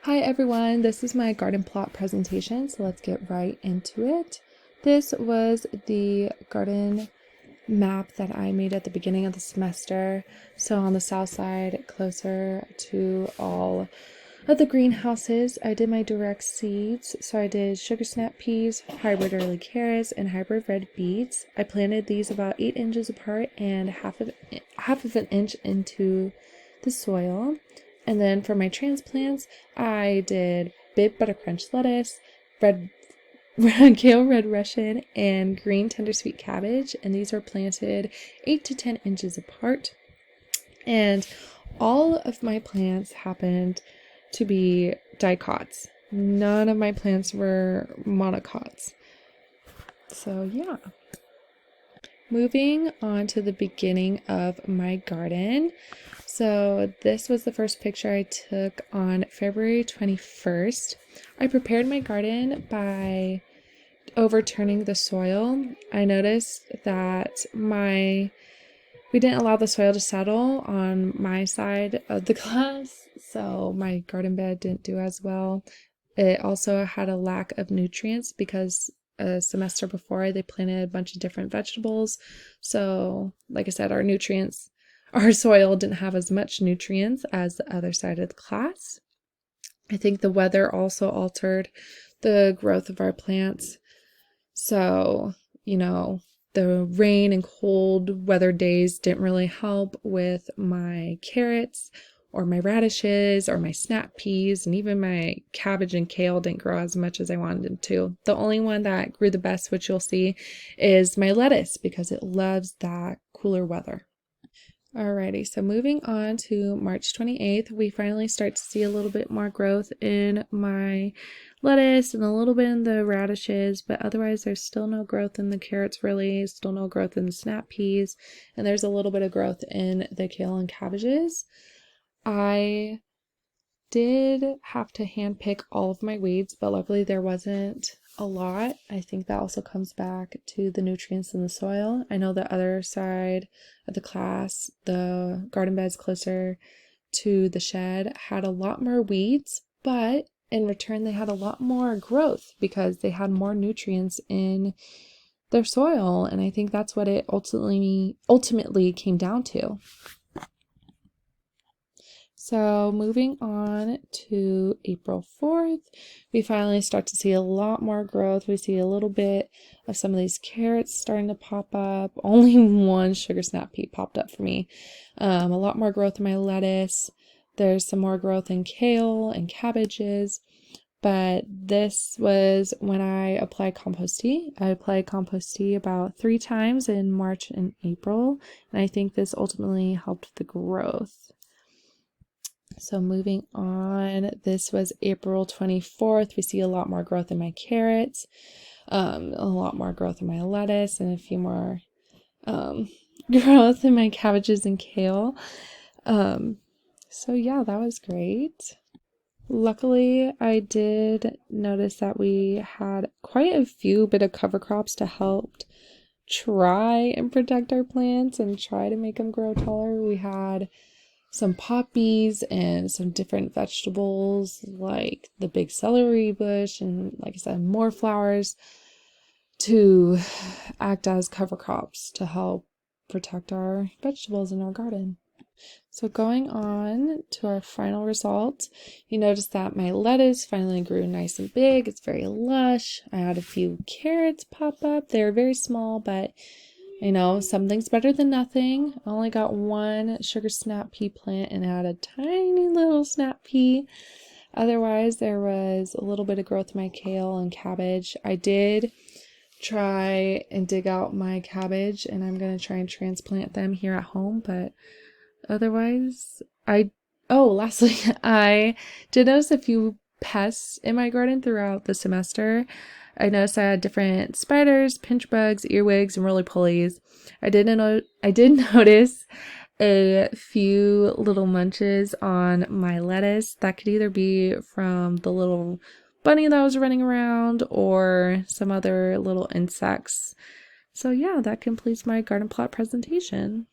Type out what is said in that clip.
Hi everyone, this is my garden plot presentation, so let's get right into it. This was the garden map that I made at the beginning of the semester. So on the south side, closer to all of the greenhouses, I did my direct seeds. So I did sugar snap peas, hybrid early carrots, and hybrid red beets. I planted these about 8 inches apart and half of an inch into the soil. And then for my transplants, I did bib butter crunch lettuce, red kale, red Russian, and green tender sweet cabbage. And these are planted 8 to 10 inches apart. And all of my plants happened to be dicots. None of my plants were monocots. So yeah. Moving on to the beginning of my garden. So this was the first picture I took on February 21st. I prepared my garden by overturning the soil. I noticed that we didn't allow the soil to settle on my side of the class, so my garden bed didn't do as well. It also had a lack of nutrients because a semester before they planted a bunch of different vegetables. So, like I said, our soil didn't have as much nutrients as the other side of the class. I think the weather also altered the growth of our plants. So, the rain and cold weather days didn't really help with my carrots or my radishes or my snap peas, and even my cabbage and kale didn't grow as much as I wanted them to. The only one that grew the best, which you'll see, is my lettuce because it loves that cooler weather. Alrighty, so moving on to March 28th, we finally start to see a little bit more growth in my lettuce and a little bit in the radishes, but otherwise there's still no growth in the carrots really, still no growth in the snap peas, and there's a little bit of growth in the kale and cabbages. I did have to hand pick all of my weeds, but luckily there wasn't a lot. I think that also comes back to the nutrients in the soil. I know the other side of the class, the garden beds closer to the shed, had a lot more weeds, but in return they had a lot more growth because they had more nutrients in their soil, and I think that's what it ultimately came down to. So moving on to April 4th, we finally start to see a lot more growth. We see a little bit of some of these carrots starting to pop up. Only one sugar snap pea popped up for me. A lot more growth in my lettuce. There's some more growth in kale and cabbages. But this was when I applied compost tea. I applied compost tea about 3 times in March and April. And I think this ultimately helped the growth. So moving on, this was April 24th. We see a lot more growth in my carrots, a lot more growth in my lettuce, and a few more growth in my cabbages and kale. So yeah, that was great. Luckily, I did notice that we had quite a few bit of cover crops to help try and protect our plants and try to make them grow taller. We had some poppies and some different vegetables like the big celery bush and, like I said, more flowers to act as cover crops to help protect our vegetables in our garden. So going on to our final result, you notice that my lettuce finally grew nice and big. It's very lush. I had a few carrots pop up. They're very small, but something's better than nothing. I only got one sugar snap pea plant and it had a tiny little snap pea. Otherwise, there was a little bit of growth in my kale and cabbage. I did try and dig out my cabbage and I'm going to try and transplant them here at home, but otherwise, lastly, I did notice a few pests in my garden throughout the semester. I noticed I had different spiders, pinch bugs, earwigs, and roly-polies. I did notice a few little munches on my lettuce. That could either be from the little bunny that was running around or some other little insects. So yeah, that completes my garden plot presentation.